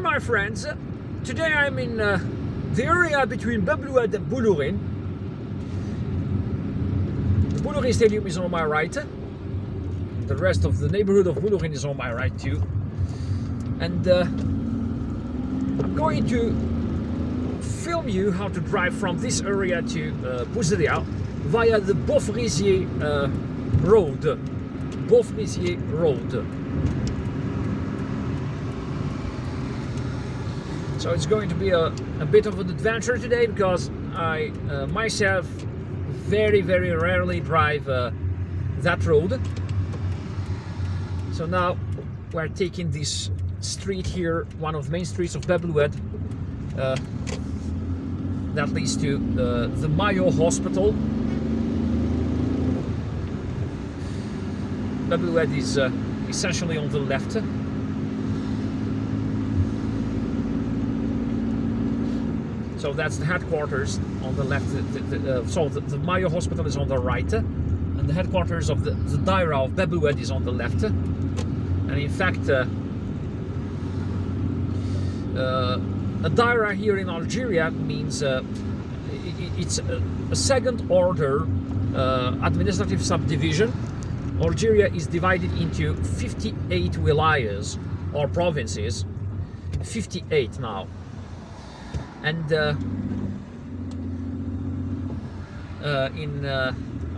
my friends, today I'm in the area between Bab El Oued and Bologhine. The Bouzareah Stadium is on my right. The rest of the neighborhood of Bologhine is on my right too. And I'm going to film you how to drive from this area to Bouzareah via the Beau-Fraisier road. Beau-Fraisier road. So it's going to be a bit of an adventure today because I myself very rarely drive that road. So now we're taking this street here, one of the main streets of Bab El Oued, that leads to the Mayo Hospital. Bab El Oued is essentially on the left. So that's the headquarters on the left. So the Mayo Hospital is on the right, and the headquarters of the Daira of Bab El Oued is on the left. And in fact, a Daira here in Algeria means it's a second order administrative subdivision. Algeria is divided into 58 wilayas or provinces, 58 now. And I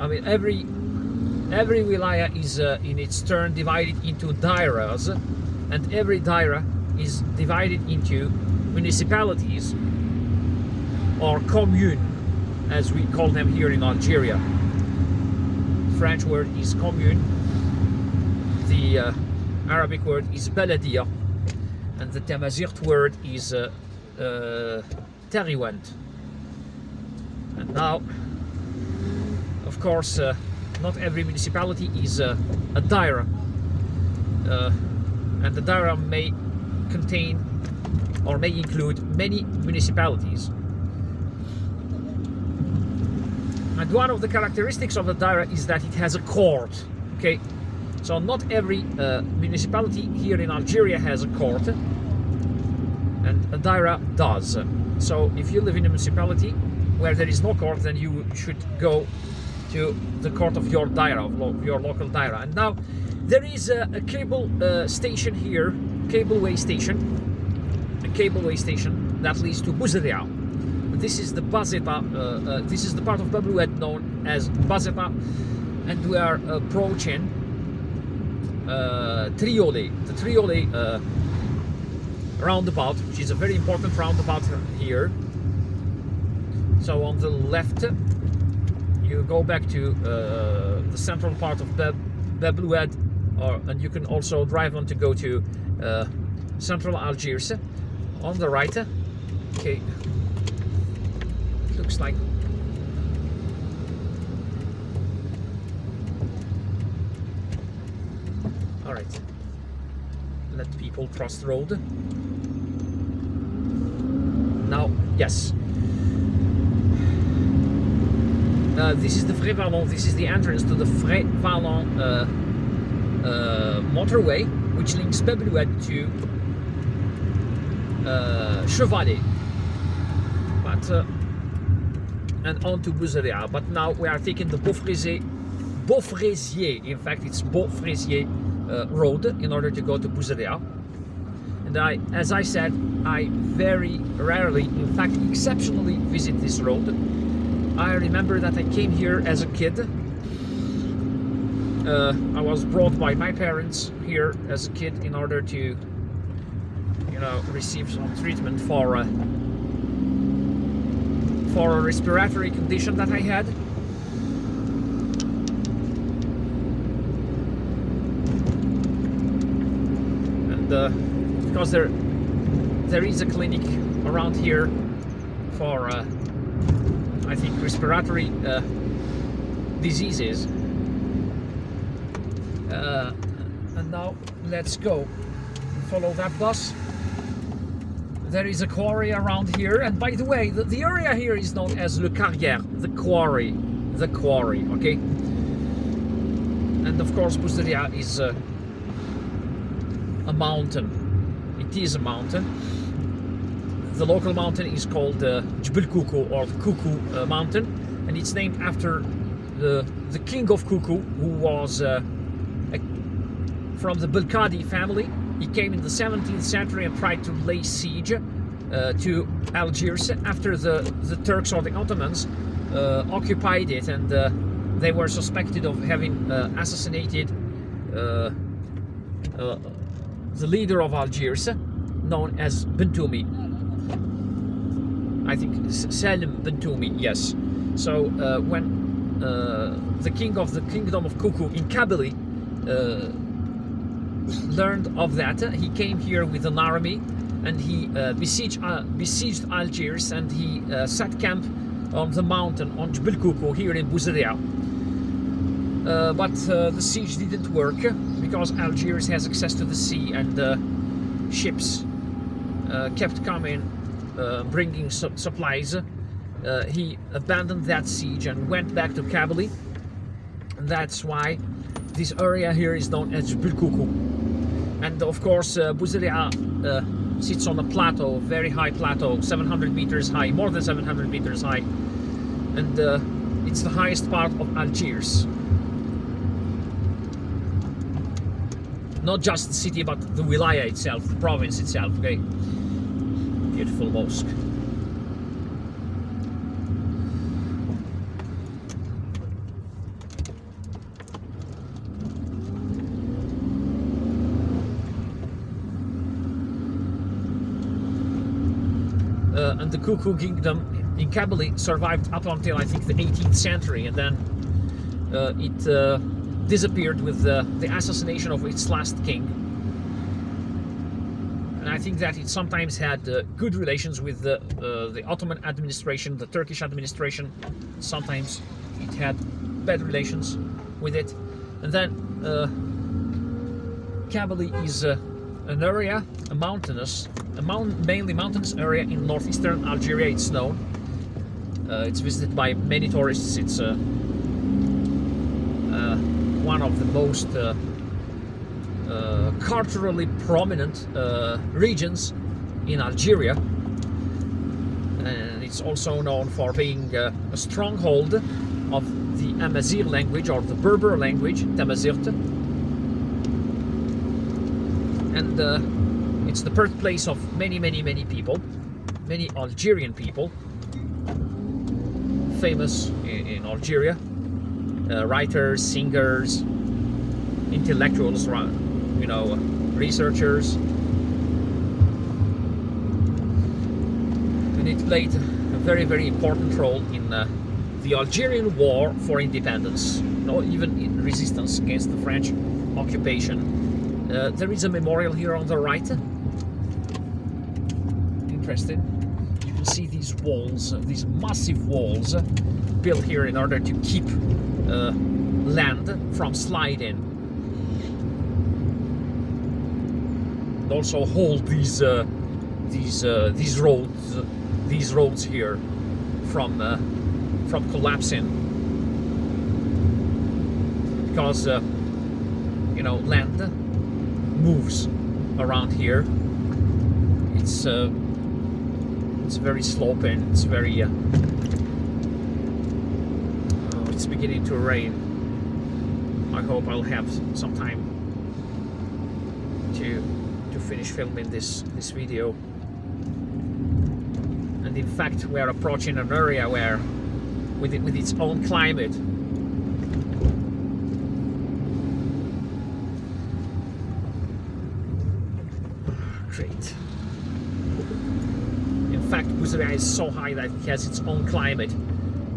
mean every wilaya is in its turn divided into dairas, and every daira is divided into municipalities or commune, as we call them here in Algeria. The French word is commune, the Arabic word is baladia, and the Tamazight word is Terriwent. And now, of course, not every municipality is a daira, and the daira may contain or may include many municipalities. And one of the characteristics of the daira is that it has a court. Okay, so not every municipality here in Algeria has a court, and a daira does. So if you live in a municipality where there is no court, then you should go to the court of your daira, of your local daira. And now there is a cable station here, cableway station, that leads to Bouzareah. This is the Bouzareah, this is the part of Bab El Oued known as Bouzareah, and we are approaching Triolet, the Triolet roundabout, which is a very important roundabout here. So on the left you go back to the central part of Bab El Oued, and you can also drive on to go to central Algiers. On the right, okay, looks like all right, let people cross the road. Now, yes, this is the Frais-Vallon. This is the entrance to the Frais-Vallon motorway, which links Bab El Oued to Chevalet, and on to Bouzareah. But now we are taking the Beau-Fraisier. In fact, it's Beau-Fraisier road in order to go to Bouzareah. And as I said, I very rarely, in fact exceptionally, visit this road. I remember that I came here as a kid. I was brought by my parents here as a kid in order to, you know, receive some treatment for a respiratory condition that I had. And because there is a clinic around here for I think respiratory diseases. And now let's go follow that bus. There is a quarry around here, and by the way, the area here is known as Le Carrière, the quarry, okay? And of course Bouzareah is a mountain. It is a mountain. the local mountain is called Jbel Koukou, or the Koukou mountain, and it's named after the king of Koukou, who was from the Belkadi family. He came in the 17th century and tried to lay siege to Algiers after the Turks or the Ottomans occupied it, and they were suspected of having assassinated the leader of Algiers, known as Bentoumi. I think Salim Bentoumi, yes. So when the king of the kingdom of Koukou in Kabylie learned of that, he came here with an army, and he besieged Algiers, and he set camp on the mountain on Jbel Koukou here in Bouzareah. But the siege didn't work because Algiers has access to the sea, and ships kept coming, bringing supplies. He abandoned that siege and went back to Kabylie. That's why this area here is known as Jbel Koukou. And of course, Bouzareah sits on a plateau, very high plateau, 700 meters high, more than 700 meters high, and it's the highest part of Algiers. Not just the city, but the wilaya itself, the province itself. Okay, beautiful mosque. And the Koukou kingdom in Kabylie survived up until, I think, the 18th century, and then it disappeared with the assassination of its last king. And I think that it sometimes had good relations with the Ottoman administration, the Turkish administration. Sometimes it had bad relations with it. And then Kabylie is an area, mainly mountainous area in northeastern Algeria. It's known. It's visited by many tourists. It's one of the most culturally prominent regions in Algeria, and it's also known for being a stronghold of the Amazigh language, or the Berber language, Tamazight, and it's the birthplace of many people, many Algerian people famous in Algeria. Writers, singers, intellectuals, you know, researchers, and it played a very important role in the Algerian War for independence, even in resistance against the French occupation. There is a memorial here on the right. Interesting. You can see these walls, these massive walls, built here in order to keep land from sliding, and also hold these roads here from collapsing, because you know, land moves around here. It's very sloping. It's very it's beginning to rain. I hope I'll have some time to finish filming this video. And in fact, we are approaching an area where, with its own climate, great. In fact, Bouzareah is so high that it has its own climate.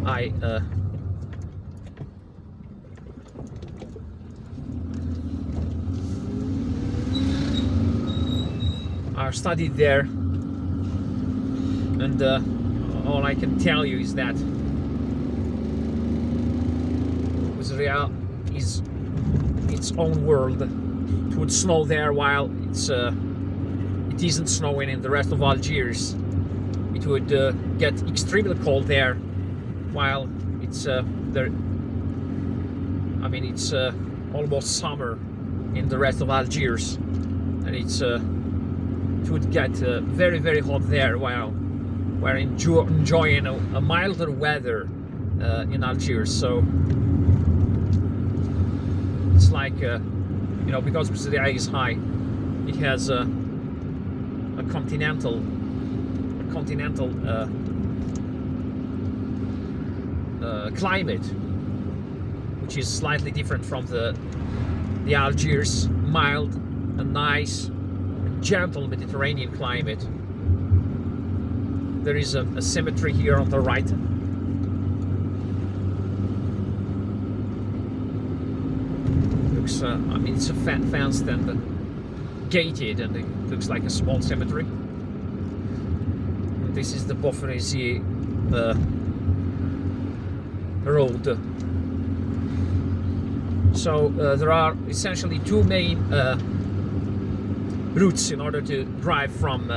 I studied there, and all I can tell you is that Bouzareah is its own world. It would snow there while it isn't snowing in the rest of Algiers. It would get extremely cold there while it's there. I mean, it's almost summer in the rest of Algiers, and it's it would get very, very hot there while we're enjoying a milder weather in Algiers. So it's like, you know, because Bouzareah is high, it has a continental climate, which is slightly different from the Algiers mild and nice and gentle Mediterranean climate. There is a symmetry here on the right. Looks, I mean, it's a fenced and gated, and it looks like a small cemetery. And this is the Beau-Fraisier road. So there are essentially two main routes in order to drive from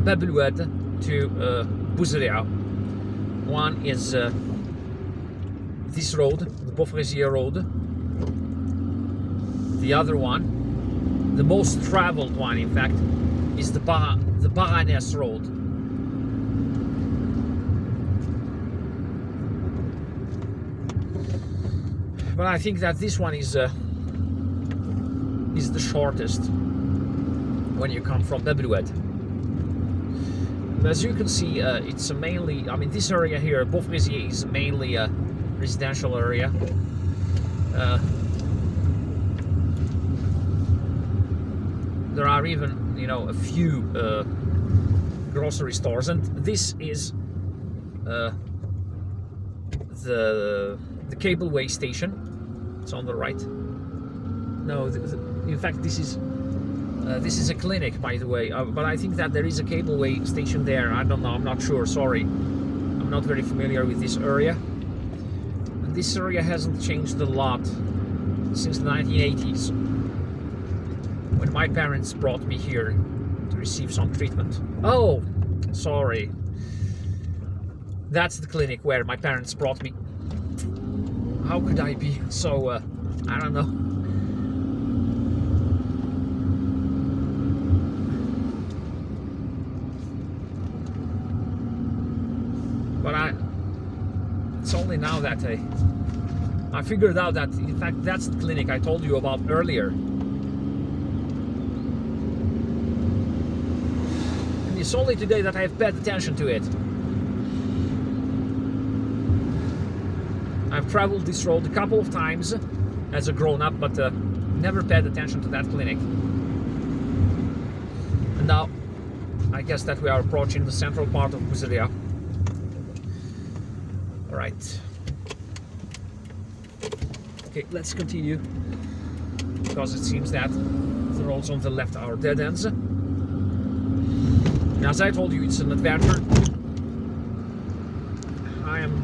Bab El Oued to Bouzareah. One is this road, the Beau-Fraisier road. The other one, the most traveled one, in fact, is the Bologhine road. But I think that this one is the shortest when you come from Bab El Oued. As you can see, it's mainly, I mean, this area here, Beau-Fraisier, is mainly a residential area. There are even, you know, a few grocery stores, and this is the cableway station. It's on the right. No, in fact, this is a clinic, by the way. But I think that there is a cableway station there. I don't know. I'm not sure. Sorry, I'm not very familiar with this area. And this area hasn't changed a lot since the 1980s, when my parents brought me here to receive some treatment. Oh, sorry. That's the clinic where my parents brought me. How could I be so, I don't know. But it's only now that I figured out that, in fact, that's the clinic I told you about earlier. And it's only today that I have paid attention to it. I've traveled this road a couple of times as a grown-up, but never paid attention to that clinic. And now, I guess that we are approaching the central part of Bouzareah. Alright. Okay, let's continue, because it seems that the roads on the left are dead ends. And as I told you, it's an adventure. I am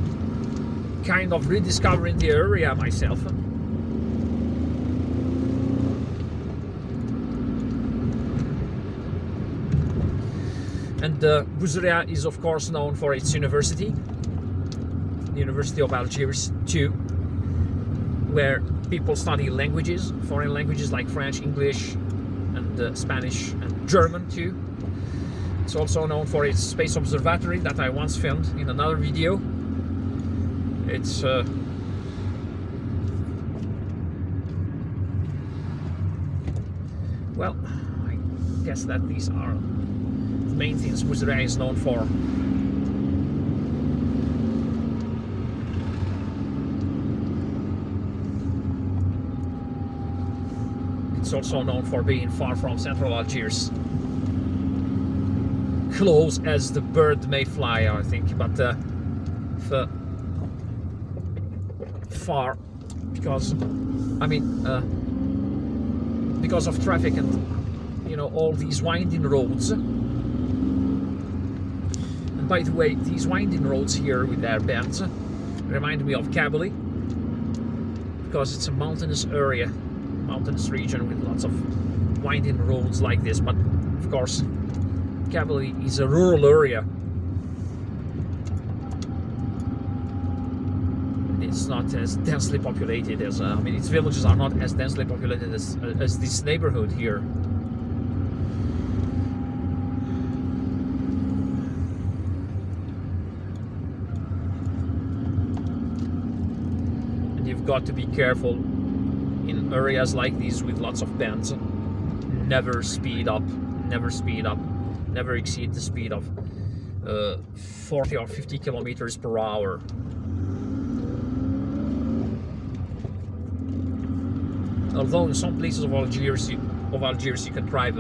kind of rediscovering the area myself. And Bouzareah is, of course, known for its university, the University of Algiers too, where people study languages, foreign languages like French, English, and Spanish, and German too. It's also known for its space observatory that I once filmed in another video. It's well, I guess that these are the main things Bouzareah is known for. It's also known for being far from central Algiers. Close as the bird may fly, I think, but far, because I mean because of traffic and, you know, all these winding roads. And by the way, these winding roads here with their bends remind me of Kabylie, because it's a mountainous area, mountainous region with lots of winding roads like this. But of course, Kabylie is a rural area. It's not as densely populated as, I mean, its villages are not as densely populated as this neighborhood here. you've got to be careful in areas like these with lots of bends. Never speed up, never speed up, never exceed the speed of 40 or 50 kilometers per hour. Although in some places of Algiers you can drive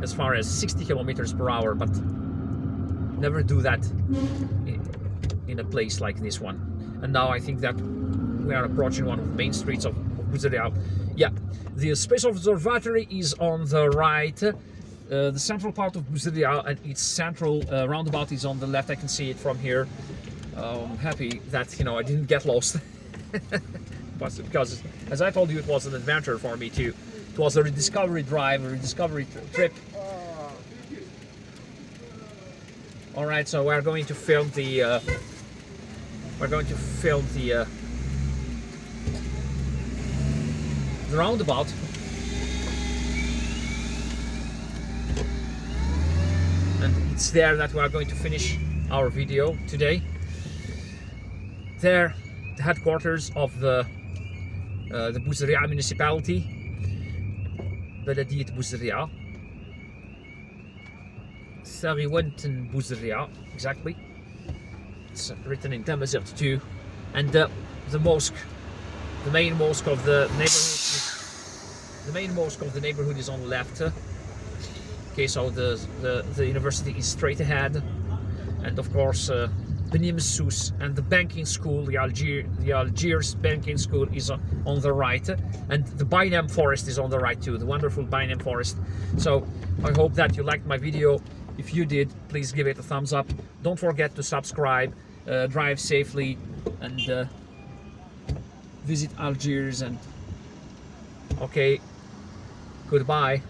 as far as 60 kilometers per hour, but never do that in a place like this one. And now I think that we are approaching one of the main streets of Bouzareah. Yeah, the space observatory is on the right. The central part of Bouzareah and its central roundabout is on the left. I can see it from here. I'm happy that, you know, I didn't get lost. Because, as I told you, it was an adventure for me too. It was a rediscovery drive, a rediscovery trip. All right, so we're going to film the roundabout. And it's there that we are going to finish our video today. There, the headquarters of the Bouzareah municipality, بلدية بوزريعة, Sariwenten Bouzareah, exactly. It's written in Tamazight too. And the mosque, the main mosque of the neighborhood is on the left. Okay, so the university is straight ahead, and of course Beni Messous and the banking school, the Algiers banking school, is on the right, and the Binem forest is on the right too, the wonderful Binem forest. So I hope that you liked my video. If you did, please give it a thumbs up. Don't forget to subscribe, drive safely, and visit Algiers. And okay, goodbye.